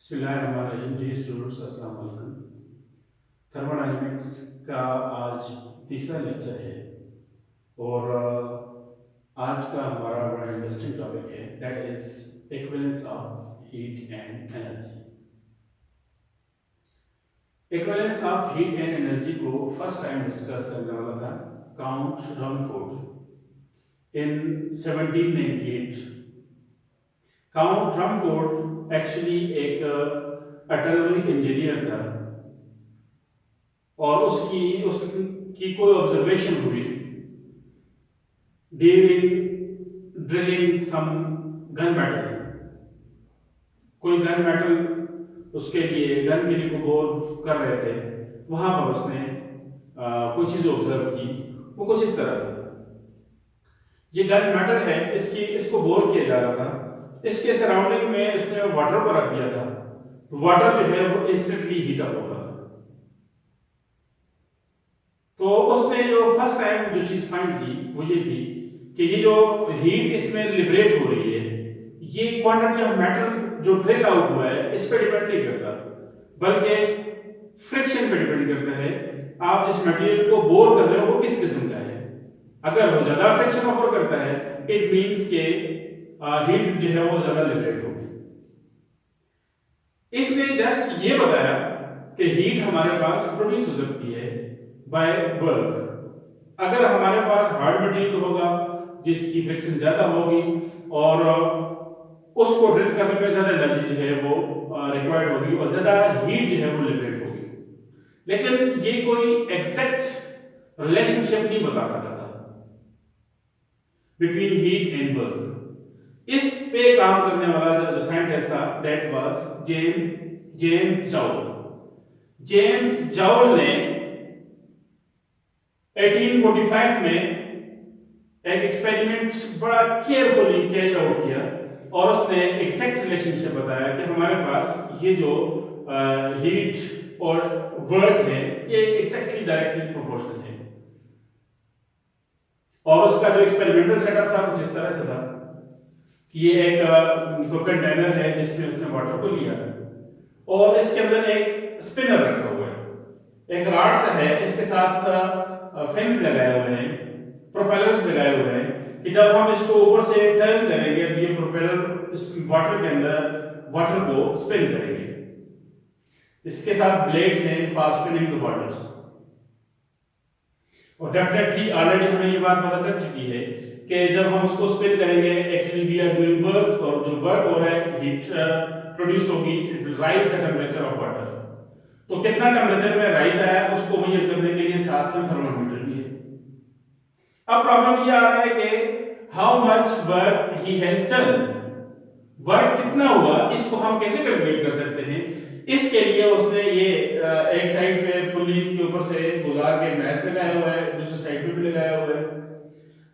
बिस्मिल्लाहिर्रहमानिर्रहीम। जी स्टूडेंट्स, अस्सलाम वालेकुम। थर्मोडायनेमिक्स का आज तीसरा लेक्चर है और आज का हमारा बड़ा इंटरेस्टिंग टॉपिक है, that is equivalence of heat and energy. Equivalence of heat and energy को फर्स्ट टाइम डिस्कस करने वाला था काउंट रमफोर्ड इन 1798। काउंट रमफोर्ड एक्चुअली एक अटर्नरी इंजीनियर था और उसकी कोई ऑब्जर्वेशन हुई ड्यूरिंग ड्रिलिंग सम गन मेटल। कोई गन मेटल उसके लिए गन के लिए को बोर कर रहे थे, वहां पर उसने कोई चीज ऑब्जर्व की। वो कुछ इस तरह से था, ये गन मेटल है, इसको बोर किया जा रहा था, इसके सराउंडिंग में इसने वाटर को रख दिया था, तो वाटर जो है वो इंस्टेंटली हीट अप हो रहा था। तो उसने जो फर्स्ट टाइम जो चीज फाइंड की वो ये थी कि ये जो हीट इसमें लिबरेट हो रही है, ये क्वांटिटी ऑफ मैटर जो ड्रिल आउट हुआ है इस पर डिपेंड नहीं करता, बल्कि फ्रिक्शन पे डिपेंड करता है। आप जिस मटेरियल को बोर कर रहे हो वो किस किस्म का है। अगर वो ज्यादा फ्रिक्शन ऑफर करता है, इट मींस के हीट जो है वो ज्यादा लिबरेट होगी। इसने जस्ट ये बताया कि हीट हमारे पास प्रोड्यूस हो सकती है बाय वर्क। अगर हमारे पास हार्ड मटेरियल होगा जिसकी फ्रिक्शन ज्यादा होगी और उसको ड्रिल करने में ज्यादा एनर्जी जो है वो रिक्वायर्ड होगी और ज्यादा हीट जो है वो लिबरेट होगी, लेकिन ये कोई एग्जैक्ट रिलेशनशिप नहीं बता सकता था बिटवीन हीट एंड वर्क। इस पे काम करने वाला जो साइंटिस्ट था that was James joule. James joule ने 1845 में एक एक्सपेरिमेंट बड़ा केयरफुली कैरी आउट किया और उसने एग्जैक्ट रिलेशनशिप बताया कि हमारे पास ये जो हीट और वर्क है ये एग्जैक्टली डायरेक्टली प्रोपोर्शनल है। और उसका जो एक्सपेरिमेंटल सेटअप था कुछ इस तरह से था कि ये एक कंटेनर है जिसमें उसने वाटर को लिया और इसके अंदर एक स्पिनर रखा हुआ है, एक रॉड सा है, इसके साथ फिन्स लगाए हुए हैं, प्रोपेलर्स लगाए हुए हैं कि जब हम इसको ऊपर से टर्न करेंगे तो ये प्रोपेलर इस वाटर के अंदर वाटर को स्पिन करेंगे। इसके साथ ब्लेड्स हैं फॉर स्पिनिंग द वाटर। और डेफिनेटली ऑलरेडी हमें ये बात पता चल चुकी है कि जब हम उसको स्पिन करेंगे actually we are doing work, और जो वर्क हो रहा है हीट प्रोड्यूस होगी, it will raise the temperature of water. तो कितना टेंपरेचर में राइज आया उसको मेजर करने के लिए साथ में थर्मामीटर भी है। अब प्रॉब्लम ये आ रहा है कि how much work he has done, work कितना हुआ, इसको हम कैसे कैलकुलेट कर सकते हैं। इसके लिए उसने ये एक साइड पे पुलिस के ऊपर से गुजार के मैच लगाया हुआ है, दूसरी साइड पे भी लगाया हुआ है।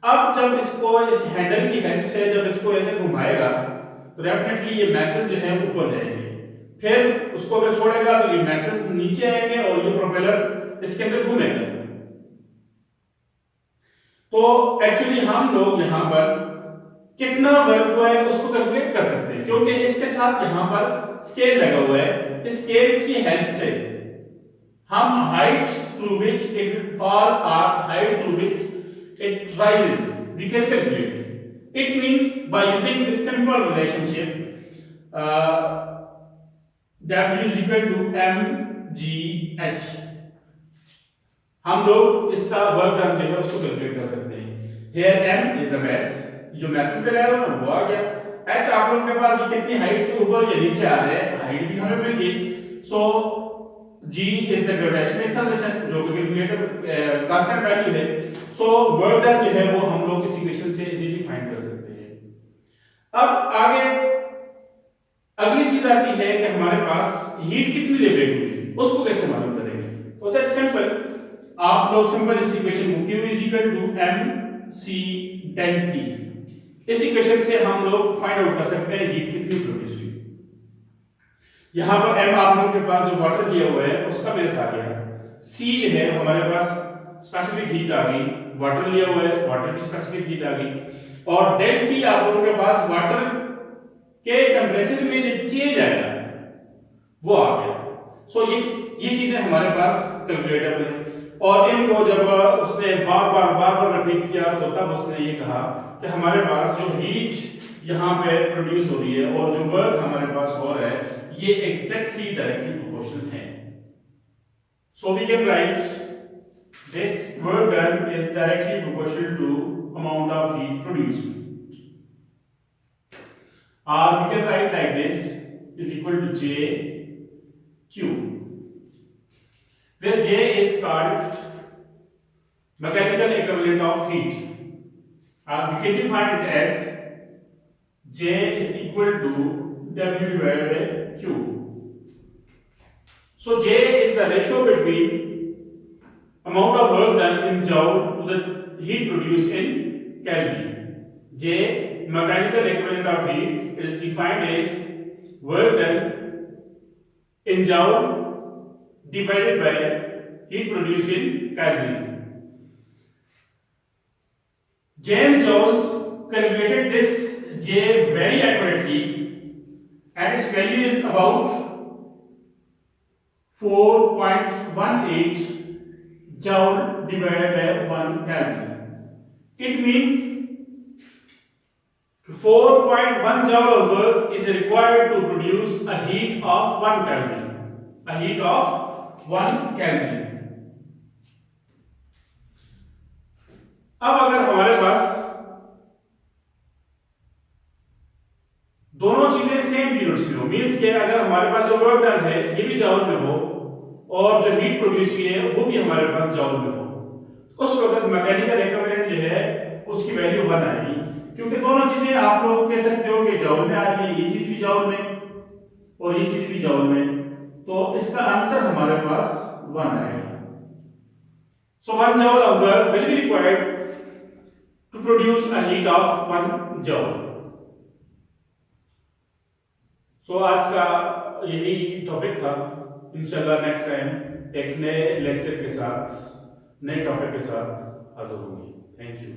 अब जब इसको इस हैंडल की हेल्प से जब इसको ऐसे घुमाएगा तो डेफिनेटली ये मैसेज जो है ऊपर जाएंगे, फिर उसको अगर छोड़ेगा तो ये मैसेज नीचे आएंगे और ये प्रोपेलर इसके अंदर घूमेगा। तो एक्चुअली हम लोग यहां पर कितना वर्क हुआ है उसको कैलकुलेट कर सकते हैं, क्योंकि इसके साथ यहां पर स्केल लगा हुआ है। इस स्केल की हेल्प से हम height through which it fall और height through which it rises we can calculate. It means by using this simple relationship W is equal to mgh, हम लोग इसका वर्क डन जो है उसको कैलकुलेट कर सकते हैं। Here m is the mass, जो मैसेज लगाया हुआ है वो आ गया। h आप लोगों के पास ये कितनी हाइट से ऊपर या नीचे आ रहे हैं, हाइट भी हमें मिल गई। सो g is the gravitational acceleration जो कि कैलकुलेटर कांस्टेंट वैल्यू है। सो वर्क डन जो है वो हम लोग इस इक्वेशन से इजीली फाइंड कर सकते हैं। अब आगे अगली चीज आती है कि हमारे पास हीट कितनी लिबरेट हुई, उसको कैसे मालूम करेंगे। तो दैट सिंपल, आप लोग सिंपल इस इक्वेशन को Q is equal to mc del T, इस इक्वेशन से हम लोग फाइंड आउट कर सकते हैं हीट कितनी प्रोड्यूस हुई। यहां पर m आप लोगों के पास जो वाटर दिया हुआ है उसका बेस आ गया, c है हमारे पास स्पेसिफिक हीट आ गई, वाटर लिया हुआ है वाटर की स्पेसिफिक हीट आ गई, और डेल T आप लोगों के पास वाटर के टेंपरेचर में जो चेंज आएगा वो आ गया। सो ये चीजें हमारे पास कैलकुलेटेबल है। और इनको जब उसने बार बार रिपीट किया तो तब उसने ये कहा कि हमारे पास जो हीट यहाँ पे प्रोड्यूस हो रही है और जो वर्क हमारे पास हो रहा है ये एग्जैक्टली डायरेक्टली प्रोपोर्शनल है। So we can write this work done is directly proportional to amount of heat produced. Or we can write like this is equal to J Q, where J is called mechanical equivalent of heat. We can define it as J is equal to W divided by Q. So J is the ratio between amount of work done in joule to the heat produced in Kelvin. J, mechanical equivalent of heat, is defined as work done in joule divided by heat produced in Kelvin. James Joule calculated this J very accurately, and its value is about 4.18 joule divided by 1 Kelvin. It means 4.1 joule of work is required to produce a heat of 1 Kelvin. A heat of 1 Kelvin. अब अगर हमारे पास दोनों चीजें same units में हो, means के अगर हमारे पास जो वर्क डन है ये भी जॉल में हो और जो हीट प्रोड्यूस की है वो भी हमारे पास जॉल में हो, उस वक्त मैकेनिकल इक्विवेलेंट जो है उसकी वैल्यू 1 आएगी, क्योंकि दोनों चीजें आप लोग कह सकते हो कि जॉल में आ रही है, ये चीज भी जॉल में और ये चीज भी जॉल में, तो इसका आंसर हमारे पास 1 आएगा। सो 1 joule of work will be required to produce a heat of 1 joule. सो आज का यही टॉपिक था। इंशाल्लाह नेक्स्ट टाइम एक नए लेक्चर के साथ, नए टॉपिक के साथ हाजिर होंगे। Thank you.